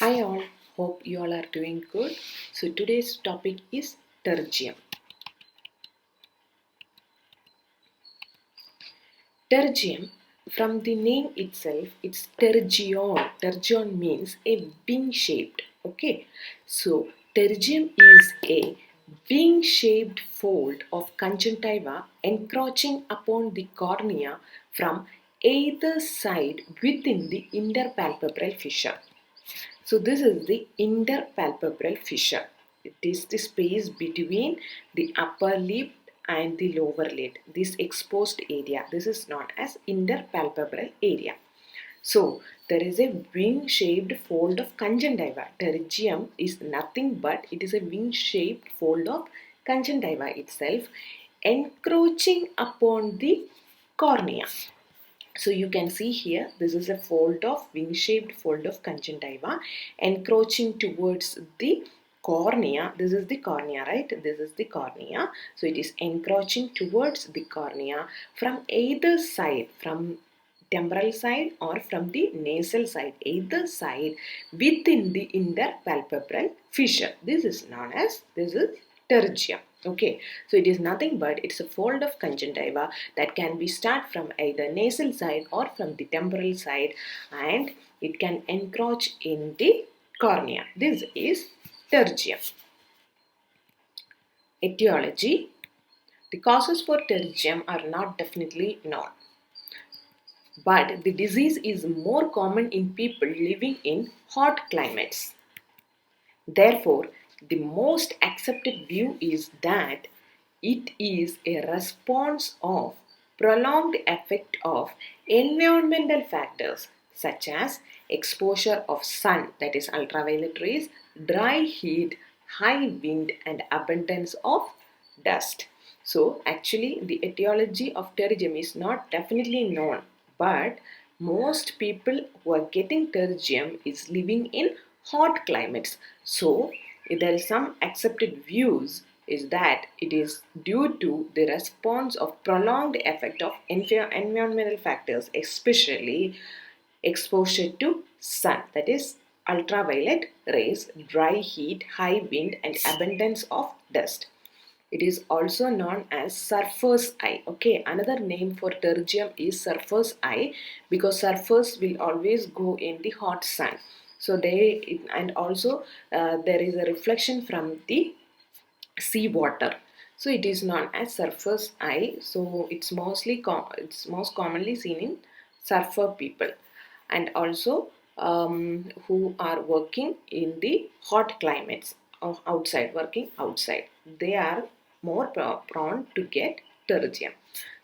Hi all, hope you all are doing good. So today's topic is Pterygium. Pterygium, from the name itself, it's Pterygion. Pterygion means a wing-shaped. Okay, so Pterygium is a wing-shaped fold of conjunctiva encroaching upon the cornea from either side within the interpalpebral fissure. So this is the interpalpebral fissure. It is the space between the upper lid and the lower lid. This exposed area, this is known as interpalpebral area. So there is a wing-shaped fold of conjunctiva. Pterygium is nothing but it is a wing-shaped fold of conjunctiva itself encroaching upon the cornea. So you can see here, this is a fold of wing-shaped fold of conjunctiva encroaching towards the cornea. This is the cornea, right? This is the cornea. So it is encroaching towards the cornea from either side, from temporal side or from the nasal side, either side within the interpalpebral fissure. This is pterygium. Okay, so it is nothing but it's a fold of conjunctiva that can be start from either nasal side or from the temporal side, and it can encroach in the cornea. This is pterygium. Etiology. The causes for pterygium are not definitely known, but the disease is more common in people living in hot climates. Therefore, the most accepted view is that it is a response of prolonged effect of environmental factors such as exposure of sun, that is ultraviolet rays, dry heat, high wind and abundance of dust. So actually the etiology of pterygium is not definitely known, but most people who are getting pterygium is living in hot climates. So there is some accepted views is that it is due to the response of prolonged effect of environmental factors, especially exposure to sun, that is ultraviolet rays, dry heat, high wind and abundance of dust. It is also known as surfer's eye. Okay, another name for pterygium is surfer's eye because surfers will always go in the hot sun. So and also there is a reflection from the sea water. So it is known as surfer's eye. So it's it's most commonly seen in surfer people, and also who are working in the hot climates of outside, working outside. They are more prone to get pterygium.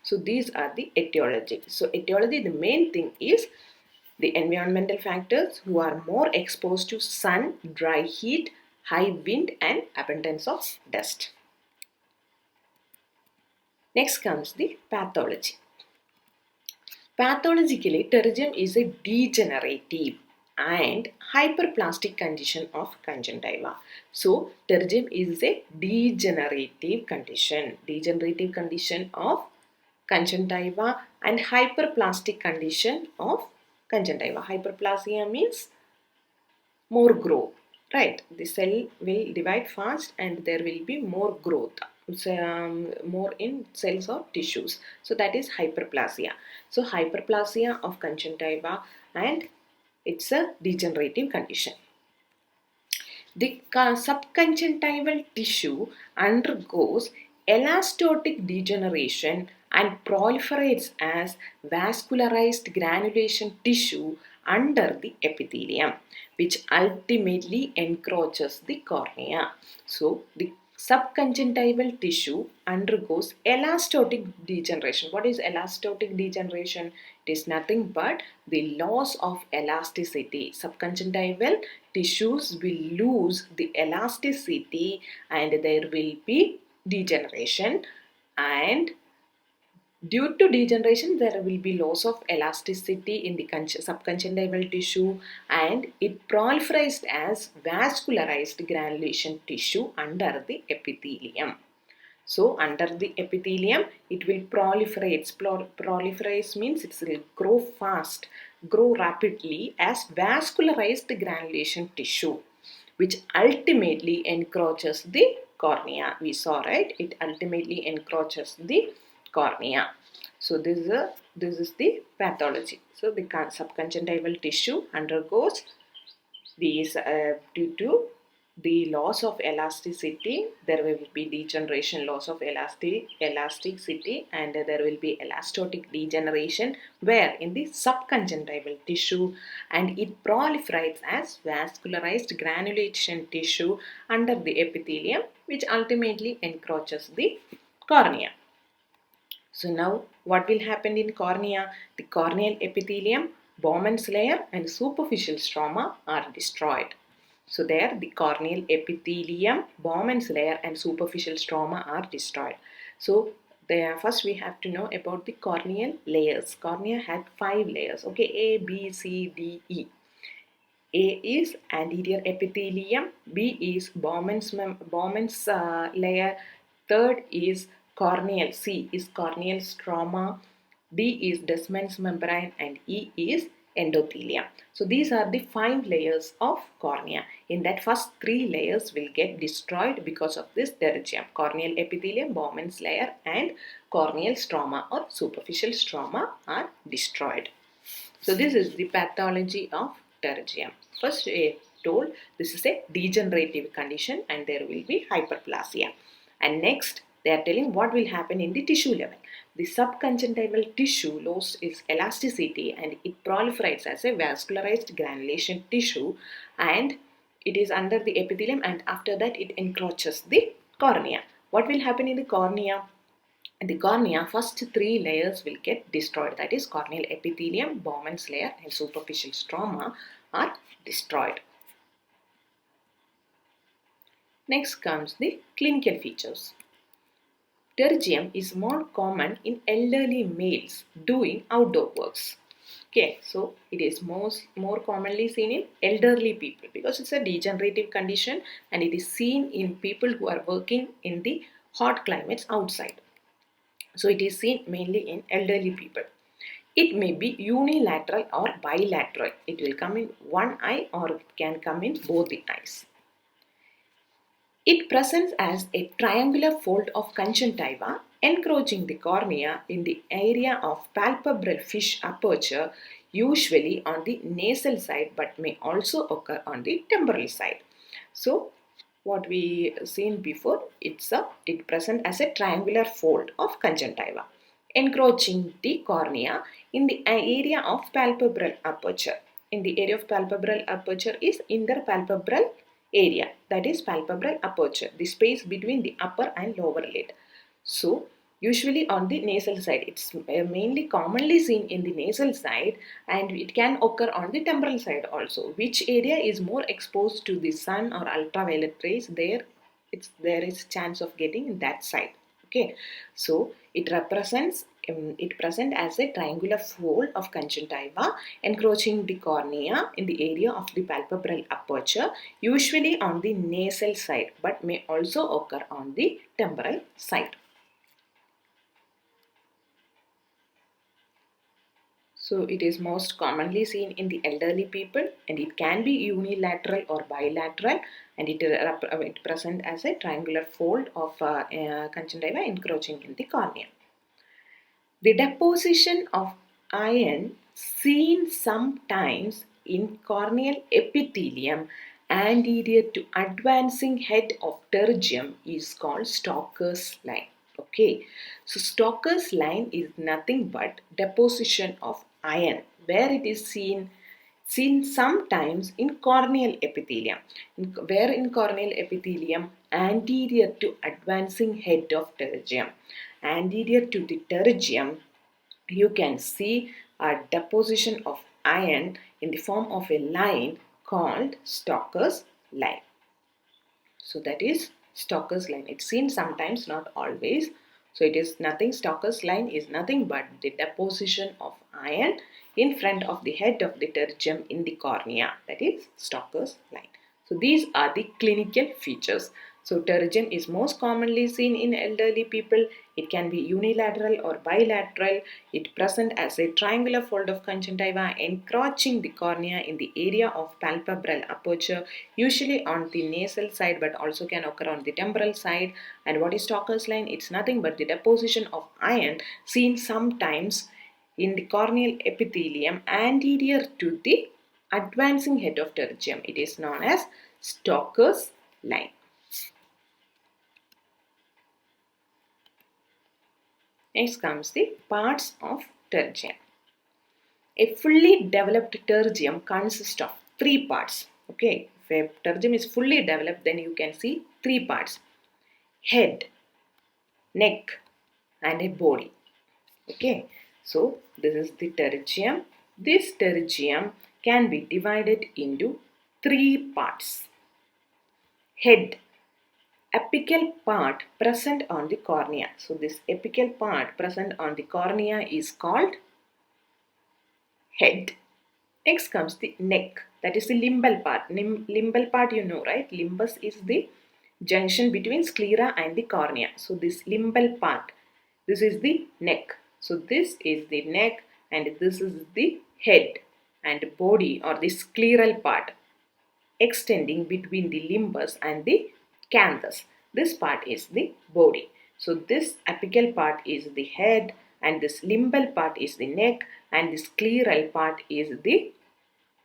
So these are the etiology. So etiology, the main thing is the environmental factors who are more exposed to sun, dry heat, high wind and abundance of dust. Next comes the pathology. Pathologically, pterygium is a degenerative and hyperplastic condition of conjunctiva. So, pterygium is a degenerative condition of conjunctiva and hyperplastic condition of conjunctiva. Hyperplasia means more growth, right? The cell will divide fast and there will be more growth, more in cells or tissues. So that is hyperplasia. So hyperplasia of conjunctiva, and it's a degenerative condition. The subconjunctival tissue undergoes elastotic degeneration and proliferates as vascularized granulation tissue under the epithelium, which ultimately encroaches the cornea. So, the subconjunctival tissue undergoes elastotic degeneration. What is elastotic degeneration? It is nothing but the loss of elasticity. Subconjunctival tissues will lose the elasticity and there will be degeneration, and due to degeneration, there will be loss of elasticity in the subconjunctival tissue and it proliferates as vascularized granulation tissue under the epithelium. So under the epithelium, it will proliferate. Proliferate means it will grow fast, grow rapidly as vascularized granulation tissue, which ultimately encroaches the cornea. We saw, right? It ultimately encroaches the cornea. So this is the pathology. So the subconjunctival tissue undergoes these due to the loss of elasticity. There will be degeneration, loss of elasticity, and there will be elastotic degeneration where in the subconjunctival tissue, and it proliferates as vascularized granulation tissue under the epithelium, which ultimately encroaches the cornea. So now what will happen in cornea? The corneal epithelium, Bowman's layer and superficial stroma are destroyed. So there the corneal epithelium, Bowman's layer and superficial stroma are destroyed. So there first we have to know about the corneal layers. Cornea had 5 layers. Okay, A, B, C, D, E. A is anterior epithelium, B is Bowman's layer, third is corneal, C is corneal stroma, D is Descemet's membrane, and E is endothelium. So these are the 5 layers of cornea. In that, first 3 layers will get destroyed because of this pterygium. Corneal epithelium, Bowman's layer, and corneal stroma or superficial stroma are destroyed. So this is the pathology of pterygium. First I told this is a degenerative condition and there will be hyperplasia. And next they are telling what will happen in the tissue level. The subconjunctival tissue loses its elasticity and it proliferates as a vascularized granulation tissue, and it is under the epithelium, and after that it encroaches the cornea. What will happen in the cornea? In the cornea, first 3 layers will get destroyed. That is corneal epithelium, Bowman's layer and superficial stroma are destroyed. Next comes the clinical features. Pterygium is more common in elderly males doing outdoor works. Okay, so it is more commonly seen in elderly people because it's a degenerative condition and it is seen in people who are working in the hot climates outside. So it is seen mainly in elderly people. It may be unilateral or bilateral. It will come in one eye or it can come in both the eyes. It presents as a triangular fold of conjunctiva encroaching the cornea in the area of palpebral fish aperture, usually on the nasal side, but may also occur on the temporal side. So what we seen before, it present as a triangular fold of conjunctiva encroaching the cornea in the area of palpebral aperture. In the area of palpebral aperture is interpalpebral area, that is palpebral aperture, the space between the upper and lower lid. So usually on the nasal side, it's mainly commonly seen in the nasal side, and it can occur on the temporal side also. Which area is more exposed to the sun or ultraviolet rays, there is chance of getting in that side. Okay, so it presents as a triangular fold of conjunctiva encroaching the cornea in the area of the palpebral aperture, usually on the nasal side, but may also occur on the temporal side. So it is most commonly seen in the elderly people, and it can be unilateral or bilateral, and it presents as a triangular fold of conjunctiva encroaching in the cornea. The deposition of iron seen sometimes in corneal epithelium anterior to advancing head of pterygium is called Stocker's line. Okay, so Stocker's line is nothing but deposition of iron where it is seen sometimes in corneal epithelium. Where in corneal epithelium? Anterior to advancing head of pterygium. Anterior to the pterygium, you can see a deposition of iron in the form of a line called Stocker's line. So that is Stocker's line. It's seen sometimes, not always. So it is nothing. Stocker's line is nothing but the deposition of iron in front of the head of the pterygium in the cornea. That is Stocker's line. So these are the clinical features. So pterygium is most commonly seen in elderly people. It can be unilateral or bilateral. It present as a triangular fold of conjunctiva encroaching the cornea in the area of palpebral aperture, usually on the nasal side, but also can occur on the temporal side. And what is Stocker's line? It's nothing but the deposition of iron seen sometimes in the corneal epithelium anterior to the advancing head of pterygium. It is known as Stocker's line. Next comes the parts of pterygium. A fully developed pterygium consists of three parts. Okay, if a pterygium is fully developed, then you can see three parts: head, neck, and a body. Okay, so this is the pterygium. This pterygium can be divided into three parts: head, apical part present on the cornea. So this apical part present on the cornea is called head. Next comes the neck, that is the limbal part. Limbal part, you know, right? Limbus is the junction between sclera and the cornea. So this limbal part, this is the neck. So this is the neck and this is the head and body or the scleral part extending between the limbus and the canthus. This part is the body. So this apical part is the head and this limbal part is the neck and the scleral part is the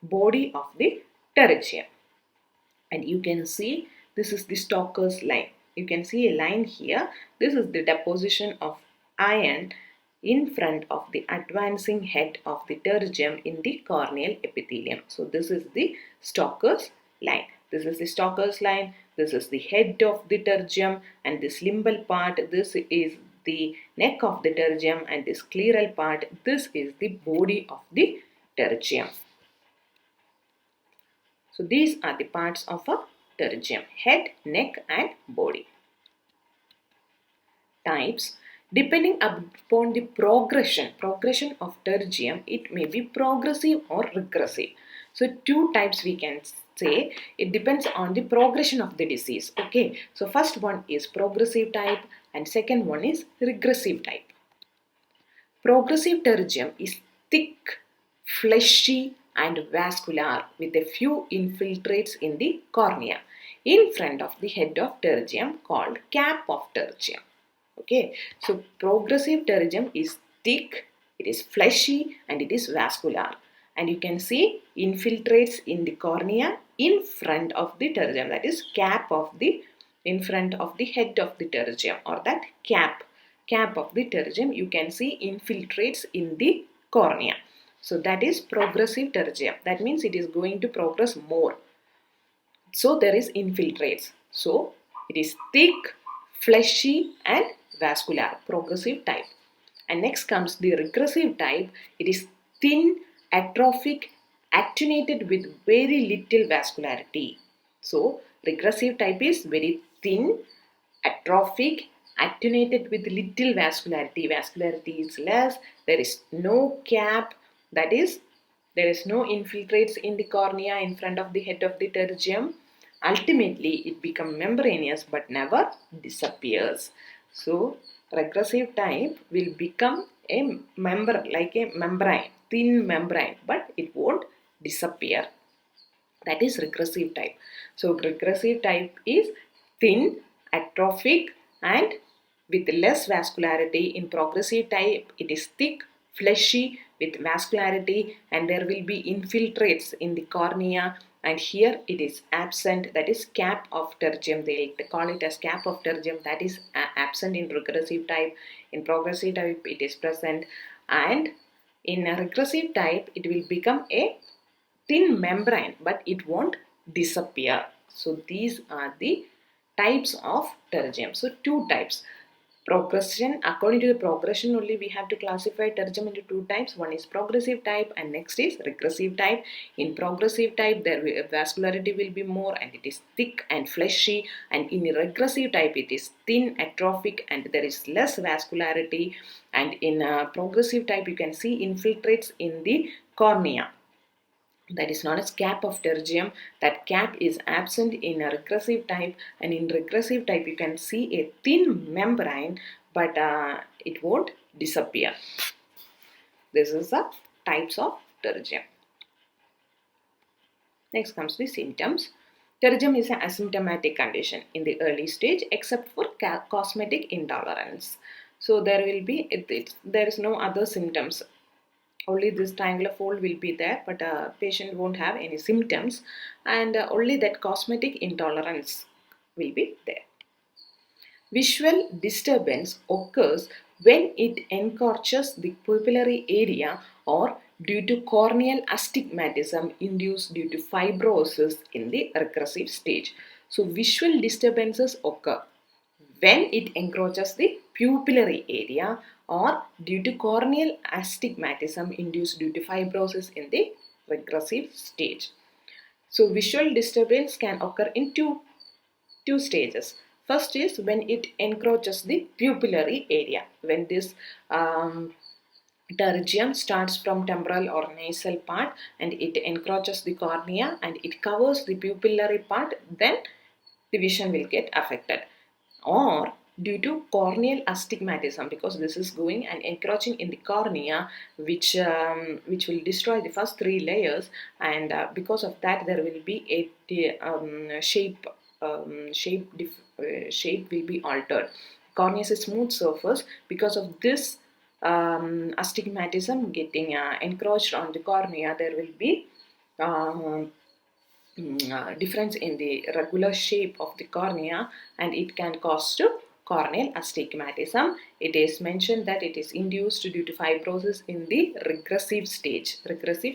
body of the pterygium. And you can see this is the Stocker's line. You can see a line here. This is the deposition of iron in front of the advancing head of the pterygium in the corneal epithelium. So this is the Stocker's line. This is the Stocker's line. This is the head of the pterygium and this limbal part. This is the neck of the pterygium and this scleral part. This is the body of the pterygium. So these are the parts of a pterygium: head, neck and body. Types. Depending upon the progression of pterygium, it may be progressive or regressive. So two types we can say. It depends on the progression of the disease. Okay. So first one is progressive type and second one is regressive type. Progressive pterygium is thick, fleshy and vascular with a few infiltrates in the cornea in front of the head of pterygium called cap of pterygium. Okay, so progressive pterygium is thick, it is fleshy and it is vascular. And you can see infiltrates in the cornea in front of the pterygium, that is cap of the, in front of the head of the pterygium or that cap of the pterygium. You can see infiltrates in the cornea. So that is progressive pterygium. That means it is going to progress more. So there is infiltrates. So it is thick, fleshy and vascular, progressive type. And next comes the regressive type. It is thin, atrophic, actinated with very little vascularity. So regressive type is very thin, atrophic, actinated with little vascularity. Vascularity is less. There is no cap, that is there is no infiltrates in the cornea in front of the head of the pterygium. Ultimately it becomes membranous but never disappears. So regressive type will become a membrane, like a membrane, thin membrane, but it won't disappear. That is regressive type. So regressive type is thin, atrophic and with less vascularity. In progressive type it is thick, fleshy with vascularity and there will be infiltrates in the cornea and here it is absent, that is cap of pterygium. They call it as cap of pterygium, that is absent in regressive type. In progressive type it is present and in a regressive type it will become a thin membrane but it won't disappear. So these are the types of pterygium. So two types. Progression, according to the progression only we have to classify pterygium into two types. One is progressive type and next is regressive type. In progressive type vascularity will be more and it is thick and fleshy, and in regressive type it is thin, atrophic and there is less vascularity, and in progressive type you can see infiltrates in the cornea. that is known as cap of pterygium. That cap is absent in a regressive type, and in regressive type you can see a thin membrane, but it won't disappear. This is the types of pterygium. Next comes the symptoms. Pterygium is an asymptomatic condition in the early stage except for cosmetic intolerance. So there will be, there is no other symptoms. Only this triangular fold will be there, but a patient won't have any symptoms, and only that cosmetic intolerance will be there. Visual disturbance occurs when it encourages the pupillary area or due to corneal astigmatism induced due to fibrosis in the regressive stage. So visual disturbances occur when it encroaches the pupillary area or due to corneal astigmatism induced due to fibrosis in the regressive stage. So visual disturbance can occur in two stages. First is when it encroaches the pupillary area. When this pterygium starts from temporal or nasal part and it encroaches the cornea and it covers the pupillary part, then the vision will get affected. Or due to corneal astigmatism, because this is going and encroaching in the cornea, which will destroy the first three layers, and because of that there will be a shape will be altered. Cornea is a smooth surface. Because of this astigmatism getting encroached on the cornea, there will be difference in the regular shape of the cornea, and it can cause to corneal astigmatism. It is mentioned that it is induced due to fibrosis in the regressive stage. Progressive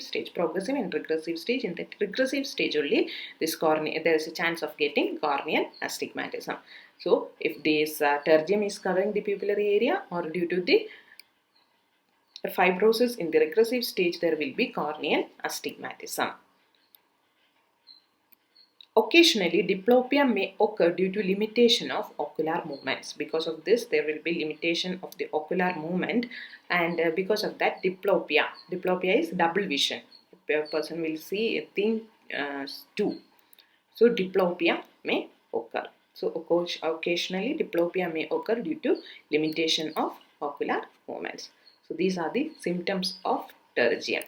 and regressive stage. In the regressive stage only, this cornea, there is a chance of getting corneal astigmatism. So, if this pterygium is covering the pupillary area or due to the fibrosis in the regressive stage, there will be corneal astigmatism. Occasionally, diplopia may occur due to limitation of ocular movements. Because of this, there will be limitation of the ocular movement, and because of that, diplopia is double vision. A person will see a thing too. So, diplopia may occur. So, occasionally, diplopia may occur due to limitation of ocular movements. So, these are the symptoms of pterygium.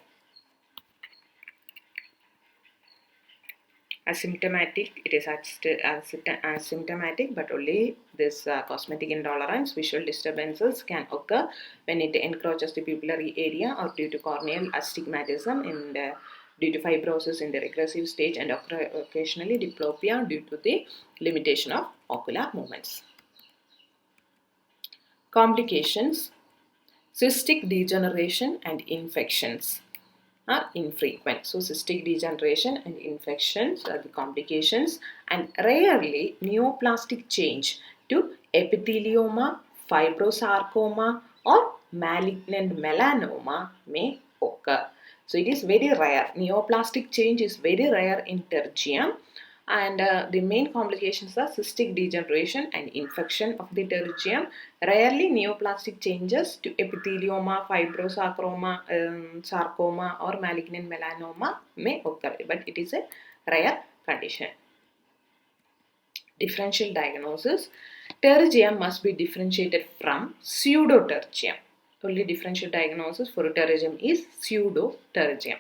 Asymptomatic, it is asymptomatic, but only this cosmetic intolerance, visual disturbances can occur when it encroaches the pupillary area or due to corneal astigmatism and due to fibrosis in the regressive stage, and occasionally diplopia due to the limitation of ocular movements. Complications: cystic degeneration and infections are infrequent. So cystic degeneration and infections are the complications, and rarely neoplastic change to epithelioma, fibrosarcoma or malignant melanoma may occur. So it is very rare. Neoplastic change is very rare in pterygium, and the main complications are cystic degeneration and infection of the pterygium. Rarely neoplastic changes to epithelioma, fibrosarcoma, sarcoma or malignant melanoma may occur, but it is a rare condition. Differential diagnosis: pterygium must be differentiated from pseudopterygium. Only differential diagnosis for pterygium is pseudopterygium.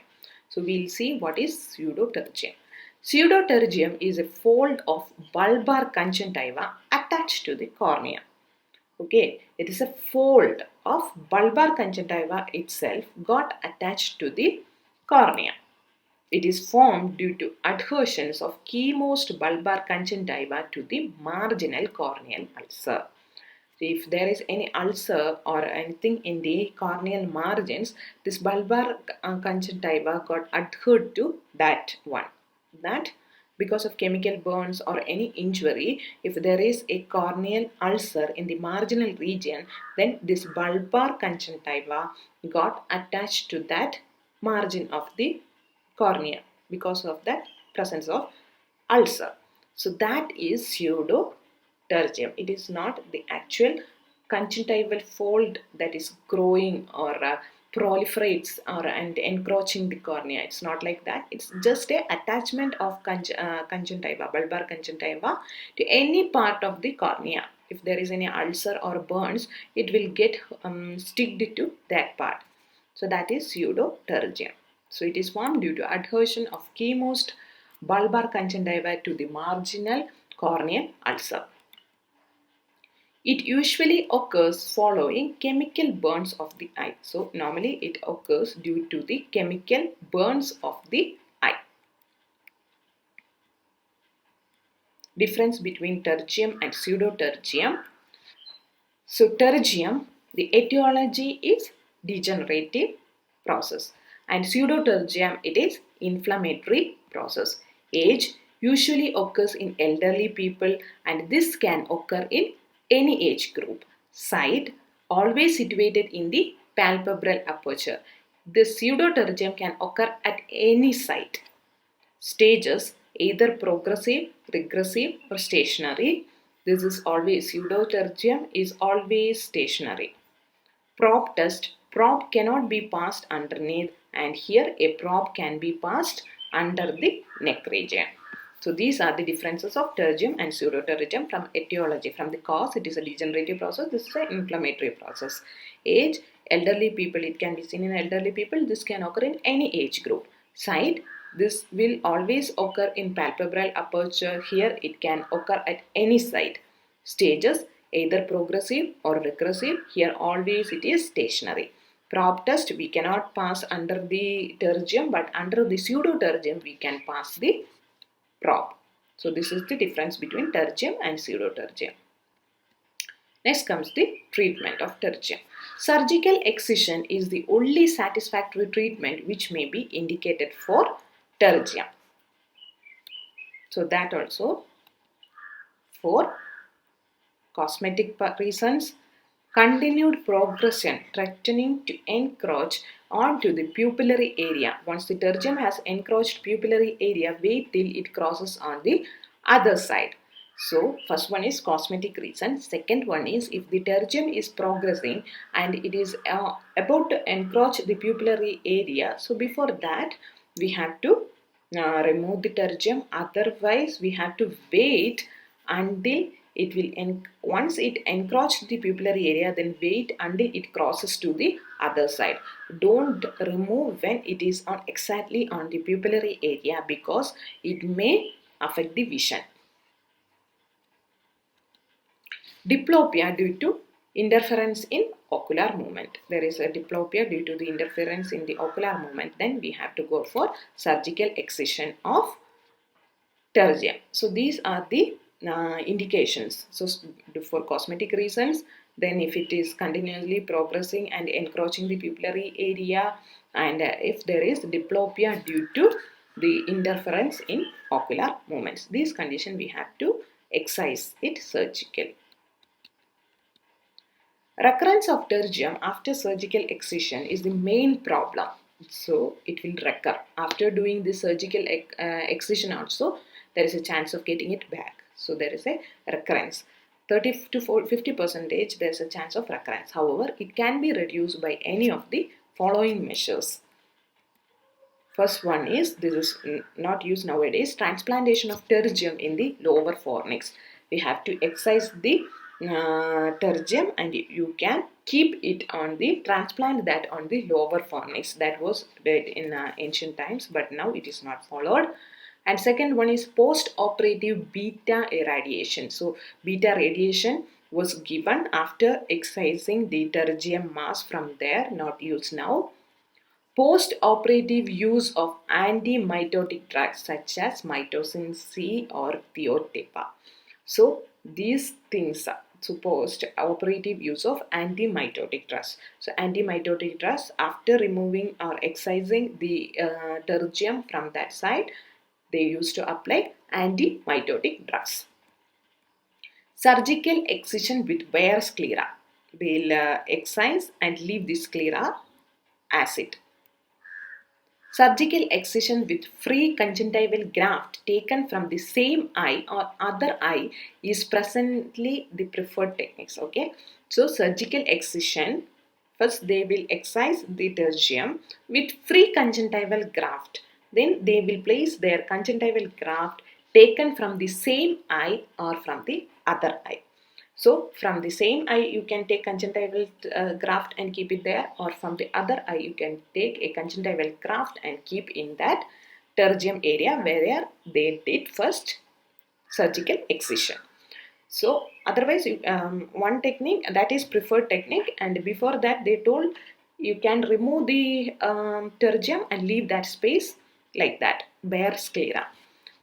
So we will see what is pseudopterygium. Pseudopterygium is a fold of bulbar conjunctiva attached to the cornea. Okay, it is a fold of bulbar conjunctiva itself got attached to the cornea. It is formed due to adhesions of keymost bulbar conjunctiva to the marginal corneal ulcer. If there is any ulcer or anything in the corneal margins, this bulbar conjunctiva got adhered to that one. That because of chemical burns or any injury, if there is a corneal ulcer in the marginal region, then this bulbar conjunctiva got attached to that margin of the cornea because of that presence of ulcer. So that is pseudopterygium. It is not the actual conjunctival fold that is growing or proliferates and encroaching the cornea. It's not like that. It's just a attachment of conjunctiva, bulbar conjunctiva, to any part of the cornea. If there is any ulcer or burns, it will get sticked to that part. So that is pseudopterygium. So it is formed due to adhesion of chemost bulbar conjunctiva to the marginal corneal ulcer. It usually occurs following chemical burns of the eye. So normally it occurs due to the chemical burns of the eye. Difference between pterygium and pseudopterygium. So pterygium, the etiology is degenerative process, and pseudopterygium, it is inflammatory process. Age usually occurs in elderly people, and this can occur in any age group. Site always situated in the palpebral aperture. The pseudopterygium can occur at any site. Stages either progressive, regressive, or stationary. This is always pseudopterygium is always stationary. Probe test. Probe cannot be passed underneath, and here a probe can be passed under the neck region. So these are the differences of pterygium and pseudopterygium from etiology. From the cause, it is a degenerative process. This is an inflammatory process. Age, elderly people, it can be seen in elderly people. This can occur in any age group. Site, this will always occur in palpebral aperture. Here it can occur at any site. Stages, either progressive or regressive. Here always it is stationary. Probe test, we cannot pass under the pterygium, but under the pseudopterygium we can pass the probe. So this is the difference between pterygium and pseudopterygium. Next comes the treatment of pterygium. Surgical excision is the only satisfactory treatment which may be indicated for pterygium. So that also for cosmetic reasons, continued progression threatening to encroach onto the pupillary area. Once the pterygium has encroached pupillary area, wait till it crosses on the other side. So first one is cosmetic reason. Second one is if the pterygium is progressing and it is about to encroach the pupillary area. So before that we have to remove the pterygium. Otherwise we have to wait until it will once it encroaches the pupillary area, then wait until it crosses to the other side. Don't remove when it is exactly on the pupillary area, because it may affect the vision. Diplopia due to interference in ocular movement. There is a diplopia due to the interference in the ocular movement. Then we have to go for surgical excision of pterygium. So these are the indications. So for cosmetic reasons, then if it is continuously progressing and encroaching the pupillary area, and if there is diplopia due to the interference in ocular movements, these conditions we have to excise it surgically. Recurrence of pterygium after surgical excision is the main problem. So it will recur after doing the surgical excision also. There is a chance of getting it back. So there is a recurrence. 30 to 50% there is a chance of recurrence. However, it can be reduced by any of the following measures. First one is, this is not used nowadays, transplantation of pterygium in the lower fornix. We have to excise the pterygium and you can keep it on the transplant that on the lower fornix. That was did in ancient times, but now it is not followed. And second one is post-operative beta irradiation. So beta radiation was given after excising the pterygium mass from there, not used now. Post-operative use of anti-mitotic drugs such as mitocin C or thiotepa. So these things are post-operative use of anti-mitotic drugs. So anti-mitotic drugs, after removing or excising the pterygium from that side, they used to apply anti-mitotic drugs. Surgical excision with bare sclera. They will excise and leave the sclera as it. Surgical excision with free conjunctival graft taken from the same eye or other eye is presently the preferred techniques. Okay, so surgical excision. First, they will excise the pterygium with free conjunctival graft. Then they will place their conjunctival graft taken from the same eye or from the other eye. So from the same eye you can take conjunctival graft and keep it there, or from the other eye you can take a conjunctival graft and keep in that pterygium area where they did first surgical excision. So otherwise one technique that is preferred technique, and before that they told you can remove the pterygium and leave that space like that, bare sclera.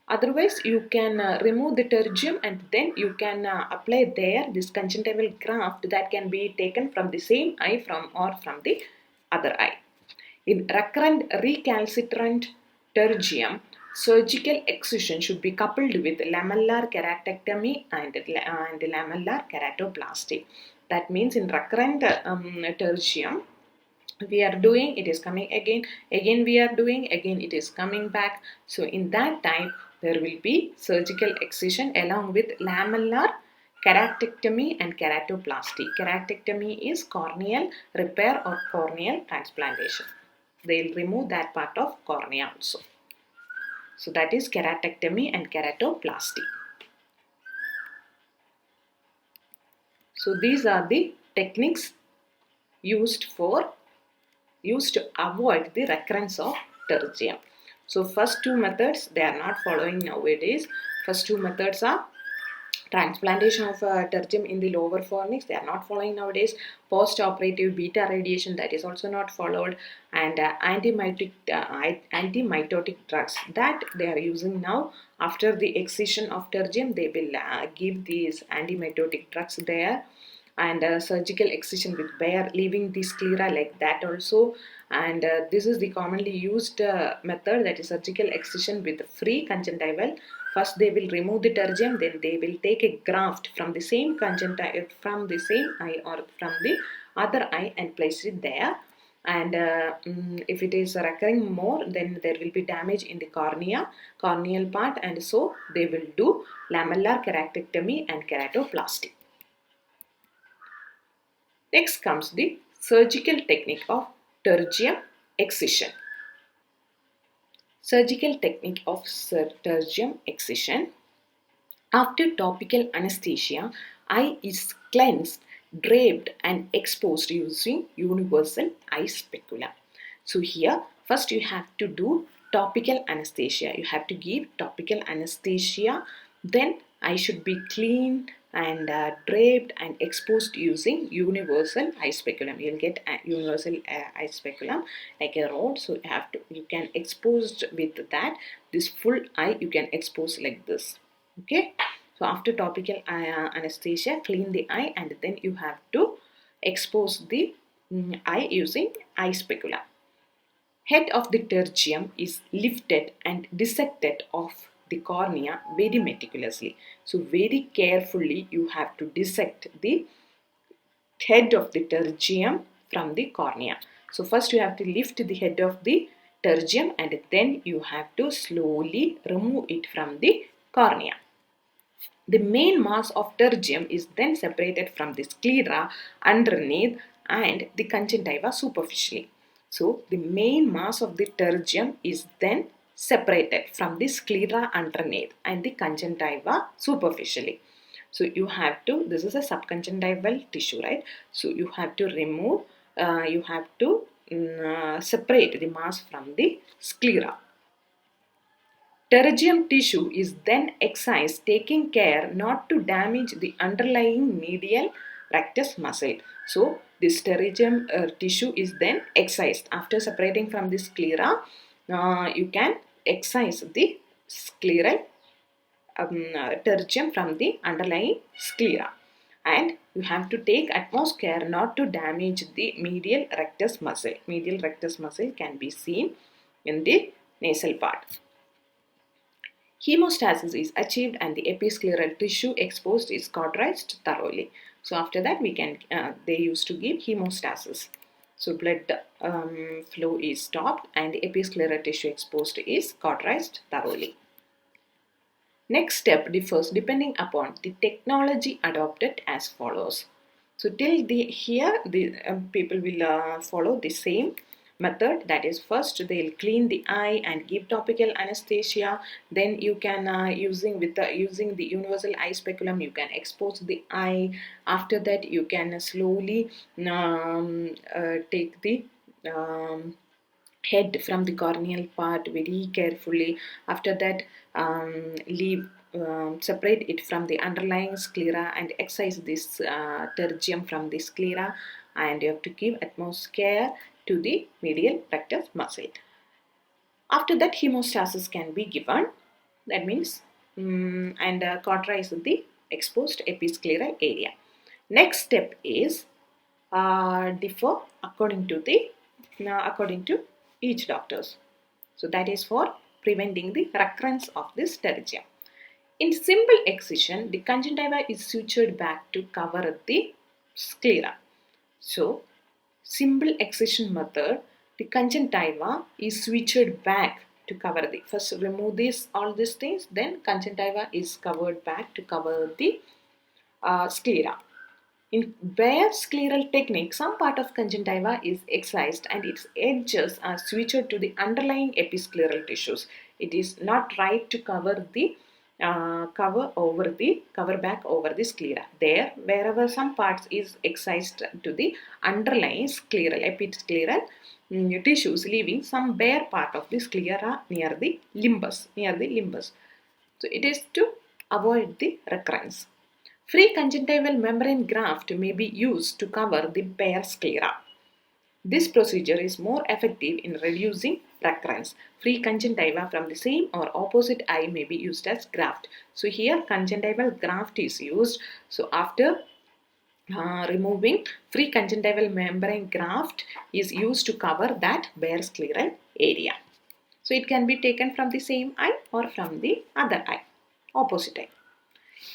Otherwise you can remove the pterygium and then you can apply there this conjunctival graft that can be taken from the same eye or from the other eye. In recurrent recalcitrant pterygium, surgical excision should be coupled with lamellar keratectomy and lamellar keratoplasty. That means in recurrent pterygium, we are doing, it is coming again we are doing, again it is coming back. So in that time there will be surgical excision along with lamellar keratectomy and keratoplasty. Keratectomy is corneal repair or corneal transplantation. They will remove that part of cornea also. So that is keratectomy and keratoplasty. So these are the techniques used to avoid the recurrence of pterygium. So first two methods they are not following nowadays. First two methods are transplantation of pterygium in the lower fornix, they are not following nowadays. Post-operative beta radiation, that is also not followed, and antimitotic drugs that they are using now. After the excision of pterygium, they will give these antimitotic drugs there, and surgical excision with bare, leaving the sclera like that also. And this is the commonly used method, that is surgical excision with free conjunctival. First they will remove the pterygium, then they will take a graft from the same conjunctival, from the same eye or from the other eye, and place it there. And if it is recurring more, then there will be damage in the corneal part, and so they will do lamellar keratectomy and keratoplasty. Next comes the surgical technique of pterygium excision. Surgical technique of pterygium excision. After topical anesthesia, eye is cleansed, draped and exposed using universal eye speculum. So here first you have to do topical anesthesia. You have to give topical anesthesia, then eye should be clean and draped and exposed using universal eye speculum. You'll get a universal eye speculum like a rod. So you can expose with that. This full eye you can expose like this. Okay. So after topical anesthesia, clean the eye and then you have to expose the eye using eye speculum. Head of the pterygium is lifted and dissected off the cornea very meticulously. So very carefully you have to dissect the head of the pterygium from the cornea. So first you have to lift the head of the pterygium and then you have to slowly remove it from the cornea. The main mass of pterygium is then separated from the sclera underneath and the conjunctiva superficially. So the main mass of the pterygium is then separated from the sclera underneath and the conjunctiva superficially. So you have to, this is a subconjunctival tissue, right? So you have to remove, separate the mass from the sclera. Pterygium tissue is then excised, taking care not to damage the underlying medial rectus muscle. So this pterygium tissue is then excised. After separating from the sclera, you can excise the scleral pterygium from the underlying sclera. And you have to take utmost care not to damage the medial rectus muscle. Medial rectus muscle can be seen in the nasal part. Hemostasis is achieved and the episcleral tissue exposed is cauterized thoroughly. So after that they used to give hemostasis. So blood flow is stopped and the episcleral tissue exposed is cauterized thoroughly. Next step differs depending upon the technology adopted as follows. So till the people will follow the same method. That is, first they'll clean the eye and give topical anesthesia. Then you can using the universal eye speculum, you can expose the eye. After that you can slowly take the head from the corneal part very carefully. After that, leave separate it from the underlying sclera and excise this pterygium from the sclera, and you have to give utmost care to the medial rectus muscle. After that, hemostasis can be given. That means and cauterize the exposed episcleral area. Next step is differ according to each doctors. So that is for preventing the recurrence of this pterygium. In simple excision, the conjunctiva is sutured back to cover the sclera. So, simple excision method, the conjunctiva is sutured back to cover the. First, remove all these things. Then conjunctiva is covered back to cover the sclera. In bare scleral technique, some part of conjunctiva is excised and its edges are sutured to the underlying episcleral tissues. It is not right to cover back over the sclera. There, wherever some parts is excised to the underlying episcleral tissues, leaving some bare part of the sclera near the limbus. So it is to avoid the recurrence. Free conjunctival membrane graft may be used to cover the bare sclera. This procedure is more effective in reducing recurrence. Free conjunctiva from the same or opposite eye may be used as graft. So here conjunctival graft is used. So after removing, free conjunctival membrane graft is used to cover that bare scleral area. So it can be taken from the same eye or from the other eye, opposite eye.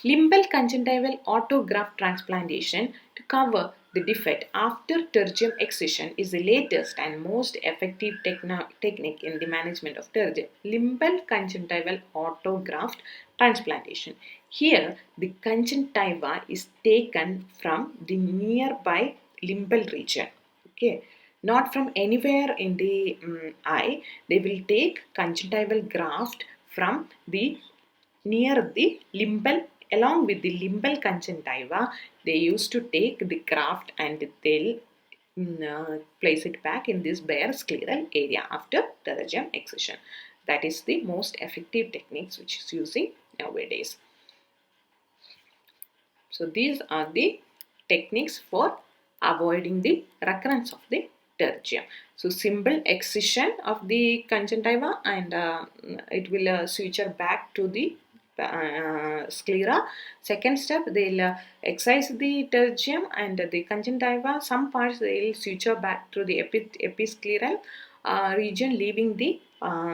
Limbal conjunctival autograft transplantation to cover the defect after pterygium excision is the latest and most effective technique in the management of pterygium. Limbal conjunctival autograft transplantation. Here, the conjunctiva is taken from the nearby limbal region. Okay, not from anywhere in the eye. They will take conjunctival graft from the near the limbal. Along with the limbal conjunctiva, they used to take the graft and they'll place it back in this bare scleral area after pterygium excision. That is the most effective techniques which is using nowadays. So these are the techniques for avoiding the recurrence of the pterygium. So simple excision of the conjunctiva and it will suture back to the sclera. Second step, they'll excise the pterygium and the conjunctiva. Some parts they'll suture back to the episcleral region, leaving the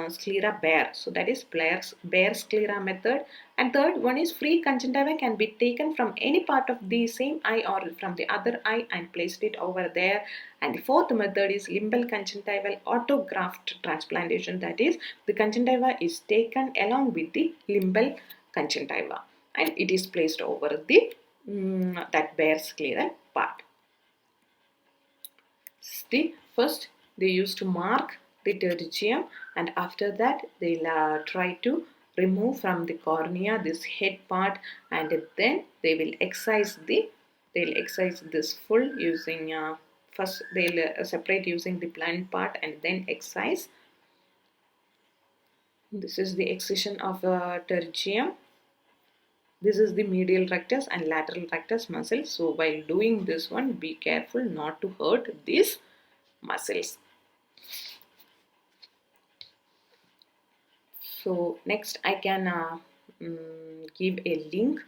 sclera bare. So that is bare sclera method. And third one is free conjunctiva can be taken from any part of the same eye or from the other eye and placed it over there. And the fourth method is limbal conjunctival autograft transplantation. That is, the conjunctiva is taken along with the limbal conjunctiva and it is placed over the that bare scleral part. First, they used to mark the pterygium, and after that they'll try to remove from the cornea this head part, and then they will excise this full using first they'll separate using the blunt part and then excise. This is the excision of pterygium. This is the medial rectus and lateral rectus muscle. So while doing this one, be careful not to hurt these muscles. So next I can give a link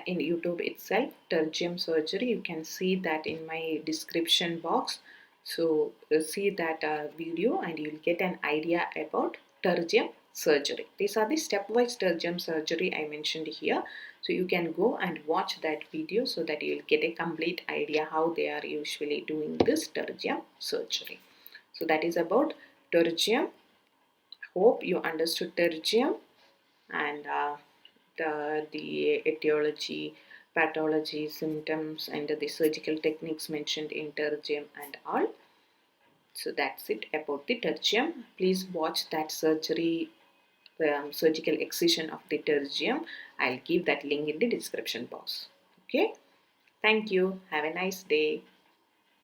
in YouTube itself, pterygium surgery. You can see that in my description box. So see that video and you'll get an idea about pterygium surgery. These are the stepwise pterygium surgery I mentioned here. So you can go and watch that video so that you'll get a complete idea how they are usually doing this pterygium surgery. So that is about pterygium. Hope you understood pterygium and the etiology, pathology, symptoms, and the surgical techniques mentioned in Pterygium and all. So that's it about the Pterygium. Please watch that surgical excision of the Pterygium. I'll give that link in the description box. Okay. Thank you. Have a nice day.